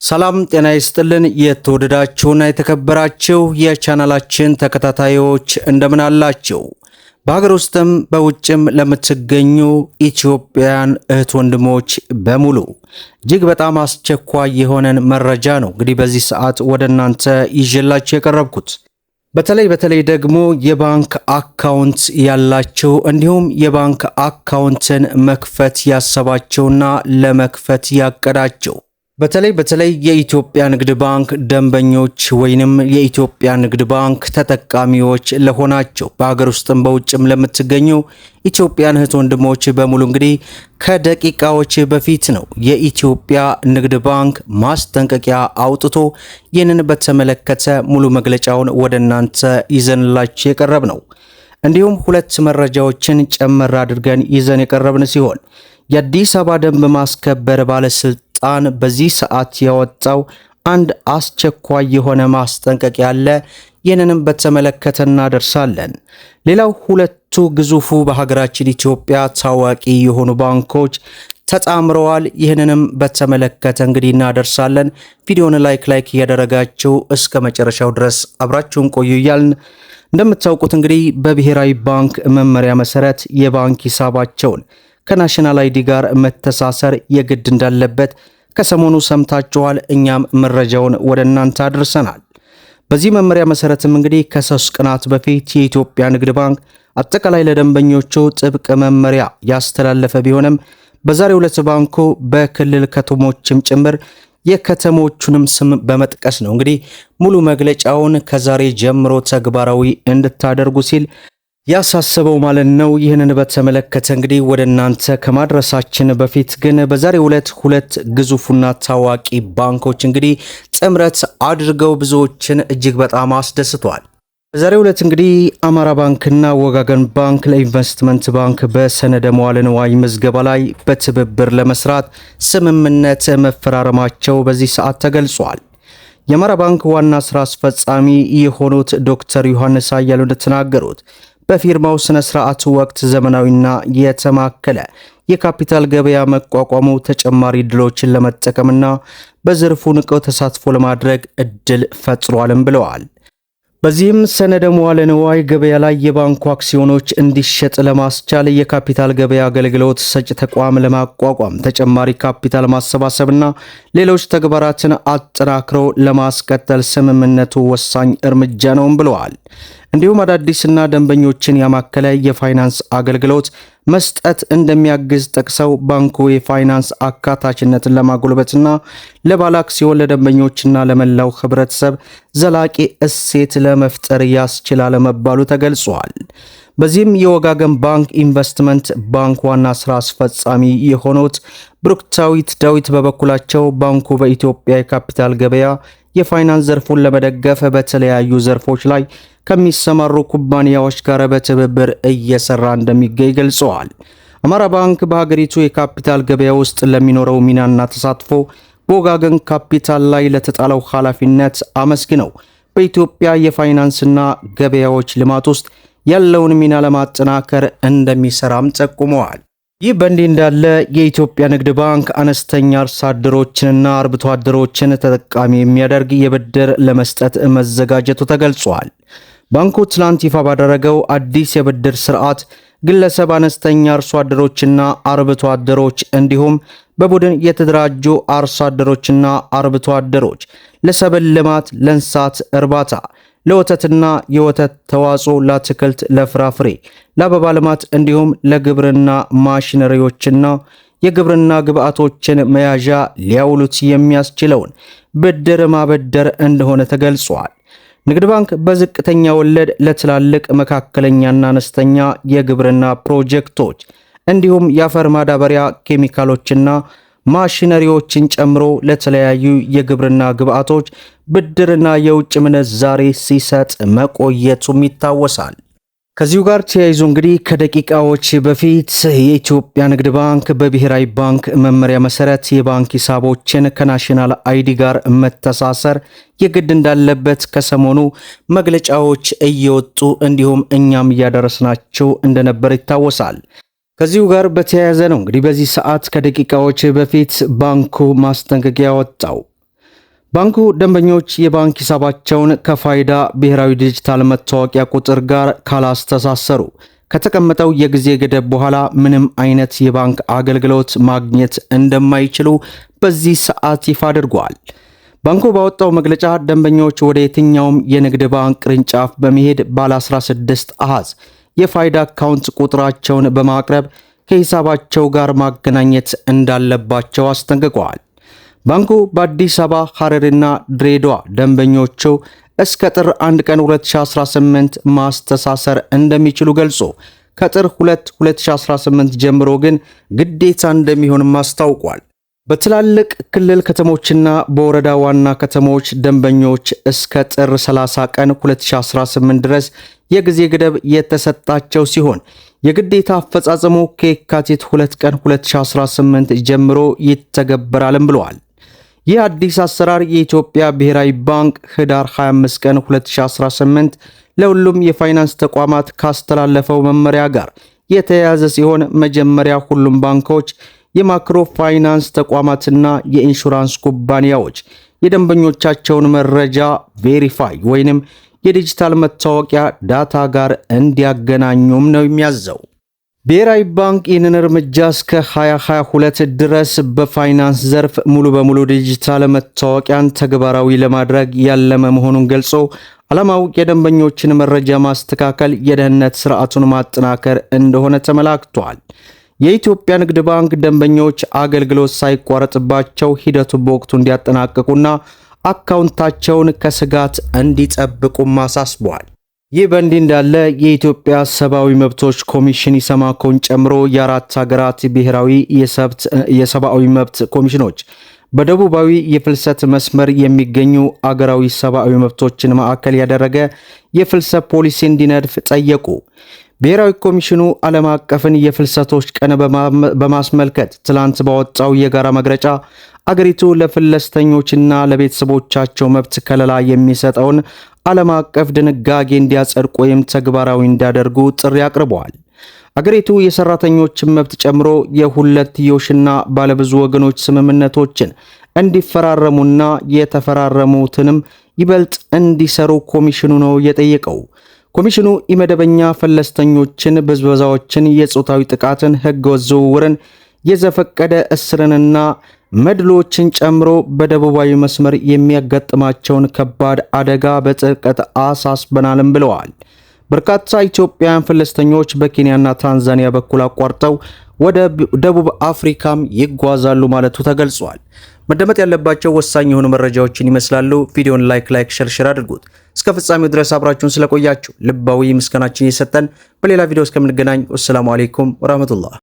ሰላም ጤና ይስጥልን የተወደዳችሁና የተከበራችሁ የቻናላችን ተከታታዮች እንደምን አላችሁ? በሀገር ውስጥም በውጭም ለምትገኙ ኢትዮጵያውያን እህት ወንድሞች በሙሉ እጅግ በጣም አስቸኳይ የሆነን መረጃ ነው እንግዲህ በዚህ ሰዓት ወደ እናንተ ይዤላችሁ የቀረብኩት። በተለይ ደግሞ የባንክ አካውንት ያላችሁ እንዲሁም የባንክ አካውንትን መክፈት ያሰባችሁና ለመክፈት ያቀዳችሁ በተለይ የኢትዮጵያ ንግድ ባንክ ደንበኞች ወይንም የኢትዮጵያ ንግድ ባንክ ተጠቃሚዎች ለሆናቸው በሀገር ውስጥም በውጭም ለምትገኙ ኢትዮጵያን እህት ወንድሞች በሙሉ እንግዲህ ከደቂቃዎች በፊት ነው የኢትዮጵያ ንግድ ባንክ ማስጠንቀቂያ አውጥቶ ይህንን በተመለከተ ሙሉ መግለጫውን ወደ እናንተ ይዘንላችሁ የቀረብ ነው። እንዲሁም ሁለት መረጃዎችን ጨመር አድርገን ይዘን የቀረብን ሲሆን የአዲስ አበባ ደንብ ማስከበር ባለስልጣን በዚህ ሰዓት ያወጣው አንድ አስቸኳይ የሆነ ማስጠንቀቂያ አለ። ይህንንም በተመለከተ እናደርሳለን። ሌላው ሁለቱ ግዙፉ በሀገራችን ኢትዮጵያ ታዋቂ የሆኑ ባንኮች ተጣምረዋል። ይህንንም በተመለከተ እንግዲህ እናደርሳለን። ቪዲዮውን ላይክ እያደረጋችሁ እስከ መጨረሻው ድረስ አብራችሁን ቆዩ እያልን እንደምታውቁት እንግዲህ በብሔራዊ ባንክ መመሪያ መሰረት የባንክ ሂሳባቸውን ከናሽናል አይዲ ጋር መተሳሰር የግድ እንዳለበት ከሰሞኑ ሰምታችኋል። እኛም መረጃውን ወደ እናንተ አድርሰናል። በዚህ መመሪያ መሰረትም እንግዲህ ከ3 ቀናት በፊት የኢትዮጵያ ንግድ ባንክ አጠቃላይ ለደንበኞቹ ጥብቅ መመሪያ ያስተላለፈ ቢሆንም በዛሬው ዕለት ባንኩ በክልል ከተሞችም ጭምር የከተሞቹንም ስም በመጥቀስ ነው እንግዲህ ሙሉ መግለጫውን ከዛሬ ጀምሮ ተግባራዊ እንድታደርጉ ሲል ያሳሰበው ማለት ነው። ይህንን በተመለከተ እንግዲህ ወደ እናንተ ከማድረሳችን በፊት ግን በዛሬው ዕለት ሁለት ግዙፉና ታዋቂ ባንኮች እንግዲህ ጥምረት አድርገው ብዙዎችን እጅግ በጣም አስደስቷል። በዛሬው ዕለት እንግዲህ አማራ ባንክና ወጋገን ባንክ ለኢንቨስትመንት ባንክ በሰነደ መዋዕለ ንዋይ ምዝገባ ላይ በትብብር ለመስራት ስምምነት መፈራረማቸው በዚህ ሰዓት ተገልጿል። የአማራ ባንክ ዋና ስራ አስፈጻሚ የሆኑት ዶክተር ዮሐንስ አያሌው እንደተናገሩት በፊርማው ስነ ስርዓቱ ወቅት ዘመናዊና የተማከለ የካፒታል ገበያ መቋቋሙ ተጨማሪ እድሎችን ለመጠቀምና በዘርፉ ንቁ ተሳትፎ ለማድረግ እድል ፈጥሯልም ብለዋል። በዚህም ሰነደ መዋዕለ ንዋይ ገበያ ላይ የባንኩ አክሲዮኖች እንዲሸጥ ለማስቻል የካፒታል ገበያ አገልግሎት ሰጪ ተቋም ለማቋቋም ተጨማሪ ካፒታል ማሰባሰብና ሌሎች ተግባራትን አጠናክሮ ለማስቀጠል ስምምነቱ ወሳኝ እርምጃ ነውም ብለዋል። እንዲሁም አዳዲስና ደንበኞችን ያማከለ የፋይናንስ አገልግሎት መስጠት እንደሚያግዝ ጠቅሰው ባንኩ የፋይናንስ አካታችነትን ለማጎልበትና ለባለ አክሲዮን ለደንበኞችና ለመላው ህብረተሰብ ዘላቂ እሴት ለመፍጠር ያስችላል መባሉ ተገልጿል። በዚህም የወጋገን ባንክ ኢንቨስትመንት ባንክ ዋና ስራ አስፈጻሚ የሆኑት ብሩክታዊት ዳዊት በበኩላቸው ባንኩ በኢትዮጵያ የካፒታል ገበያ የፋይናንስ ዘርፉን ለመደገፍ በተለያዩ ዘርፎች ላይ ከሚሰማሩ ኩባንያዎች ጋር በትብብር እየሰራ እንደሚገኝ ገልጸዋል። አማራ ባንክ በሀገሪቱ የካፒታል ገበያ ውስጥ ለሚኖረው ሚናና ተሳትፎ በወጋገን ካፒታል ላይ ለተጣለው ኃላፊነት አመስግነው በኢትዮጵያ የፋይናንስና ገበያዎች ልማት ውስጥ ያለውን ሚና ለማጠናከር እንደሚሰራም ጠቁመዋል። ይህ በእንዲህ እንዳለ የኢትዮጵያ ንግድ ባንክ አነስተኛ አርሶ አደሮችንና አርብቶ አደሮችን ተጠቃሚ የሚያደርግ የብድር ለመስጠት መዘጋጀቱ ተገልጿል። ባንኩ ትላንት ይፋ ባደረገው አዲስ የብድር ስርዓት ግለሰብ አነስተኛ አርሶ አደሮችና አርብቶ አደሮች እንዲሁም በቡድን የተደራጁ አርሶ አደሮችና አርብቶ አደሮች ለሰብል ልማት፣ ለእንስሳት እርባታ፣ ለወተትና የወተት ተዋጽኦ፣ ለአትክልት፣ ለፍራፍሬ፣ ለአበባ ልማት እንዲሁም ለግብርና ማሽነሪዎችና የግብርና ግብዓቶችን መያዣ ሊያውሉት የሚያስችለውን ብድር ማበደር እንደሆነ ተገልጿል። ንግድ ባንክ በዝቅተኛ ወለድ ለትላልቅ መካከለኛና አነስተኛ የግብርና ፕሮጀክቶች እንዲሁም የአፈር ማዳበሪያ ኬሚካሎችና ማሽነሪዎችን ጨምሮ ለተለያዩ የግብርና ግብዓቶች ብድርና የውጭ ምንዛሬ ሲሰጥ መቆየቱም ይታወሳል። ከዚሁ ጋር ተያይዞ እንግዲህ ከደቂቃዎች በፊት የኢትዮጵያ ንግድ ባንክ በብሔራዊ ባንክ መመሪያ መሰረት የባንክ ሂሳቦችን ከናሽናል አይዲ ጋር መተሳሰር የግድ እንዳለበት ከሰሞኑ መግለጫዎች እየወጡ እንዲሁም እኛም እያደረስናቸው እንደነበር ይታወሳል። ከዚሁ ጋር በተያያዘ ነው እንግዲህ በዚህ ሰዓት ከደቂቃዎች በፊት ባንኩ ማስጠንቀቂያ ወጣው። ባንኩ ደንበኞች የባንክ ሂሳባቸውን ከፋይዳ ብሔራዊ ዲጂታል መታወቂያ ቁጥር ጋር ካላስተሳሰሩ ከተቀመጠው የጊዜ ገደብ በኋላ ምንም አይነት የባንክ አገልግሎት ማግኘት እንደማይችሉ በዚህ ሰዓት ይፋ አድርጓል። ባንኩ ባወጣው መግለጫ ደንበኞች ወደ የትኛውም የንግድ ባንክ ቅርንጫፍ በመሄድ ባለ 16 አሃዝ የፋይዳ አካውንት ቁጥራቸውን በማቅረብ ከሂሳባቸው ጋር ማገናኘት እንዳለባቸው አስጠንቅቀዋል። ባንኩ በአዲስ አበባ፣ ሐረርና ድሬዳዋ ደንበኞቹ እስከ ጥር 1 ቀን 2018 ማስተሳሰር እንደሚችሉ ገልጾ ከጥር 2 2018 ጀምሮ ግን ግዴታ እንደሚሆንም አስታውቋል። በትላልቅ ክልል ከተሞችና በወረዳ ዋና ከተሞች ደንበኞች እስከ ጥር 30 ቀን 2018 ድረስ የጊዜ ገደብ የተሰጣቸው ሲሆን የግዴታ አፈጻጸሙ ከየካቲት 2 ቀን 2018 ጀምሮ ይተገበራልም ብለዋል። ይህ አዲስ አሰራር የኢትዮጵያ ብሔራዊ ባንክ ህዳር 25 ቀን 2018 ለሁሉም የፋይናንስ ተቋማት ካስተላለፈው መመሪያ ጋር የተያያዘ ሲሆን መጀመሪያ ሁሉም ባንኮች፣ የማክሮ ፋይናንስ ተቋማትና የኢንሹራንስ ኩባንያዎች የደንበኞቻቸውን መረጃ ቬሪፋይ ወይንም የዲጂታል መታወቂያ ዳታ ጋር እንዲያገናኙም ነው የሚያዘው። ብሔራዊ ባንክ ይህንን እርምጃ እስከ 2022 ድረስ በፋይናንስ ዘርፍ ሙሉ በሙሉ ዲጂታል መታወቂያን ተግባራዊ ለማድረግ ያለመ መሆኑን ገልጾ ዓላማው የደንበኞችን መረጃ ማስተካከል፣ የደህንነት ስርዓቱን ማጠናከር እንደሆነ ተመላክቷል። የኢትዮጵያ ንግድ ባንክ ደንበኞች አገልግሎት ሳይቋረጥባቸው ሂደቱን በወቅቱ እንዲያጠናቅቁና አካውንታቸውን ከስጋት እንዲጠብቁም አሳስቧል። ይህ በእንዲህ እንዳለ የኢትዮጵያ ሰብአዊ መብቶች ኮሚሽን ኢሰማኮን ጨምሮ የአራት ሀገራት ብሔራዊ የሰብአዊ መብት ኮሚሽኖች በደቡባዊ የፍልሰት መስመር የሚገኙ አገራዊ ሰብአዊ መብቶችን ማዕከል ያደረገ የፍልሰት ፖሊሲ እንዲነድፍ ጠየቁ። ብሔራዊ ኮሚሽኑ ዓለም አቀፍን የፍልሰቶች ቀን በማስመልከት ትላንት ባወጣው የጋራ መግለጫ አገሪቱ ለፍልሰተኞችና ለቤተሰቦቻቸው መብት ከለላ የሚሰጠውን ዓለም አቀፍ ድንጋጌ እንዲያጸድቁ ወይም ተግባራዊ እንዲያደርጉ ጥሪ አቅርበዋል። አገሪቱ የሰራተኞችን መብት ጨምሮ የሁለትዮሽና ባለብዙ ወገኖች ስምምነቶችን እንዲፈራረሙና የተፈራረሙትንም ይበልጥ እንዲሰሩ ኮሚሽኑ ነው የጠየቀው። ኮሚሽኑ ኢመደበኛ ፍልሰተኞችን፣ ብዝበዛዎችን፣ የጾታዊ ጥቃትን፣ ህገወጥ ዝውውርን፣ የዘፈቀደ እስርንና መድሎችን ጨምሮ በደቡባዊ መስመር የሚያጋጥማቸውን ከባድ አደጋ በጥልቀት አሳስበናልም ብለዋል። በርካታ ኢትዮጵያውያን ፍልሰተኞች በኬንያና ታንዛኒያ በኩል አቋርጠው ወደ ደቡብ አፍሪካም ይጓዛሉ ማለቱ ተገልጿል። መደመጥ ያለባቸው ወሳኝ የሆኑ መረጃዎችን ይመስላሉ። ቪዲዮን ላይክ ሸር አድርጉት። እስከ ፍጻሜው ድረስ አብራችሁን ስለቆያችሁ ልባዊ ምስጋናችን እየሰጠን በሌላ ቪዲዮ እስከምንገናኝ ወሰላሙ አለይኩም ወራህመቱላህ።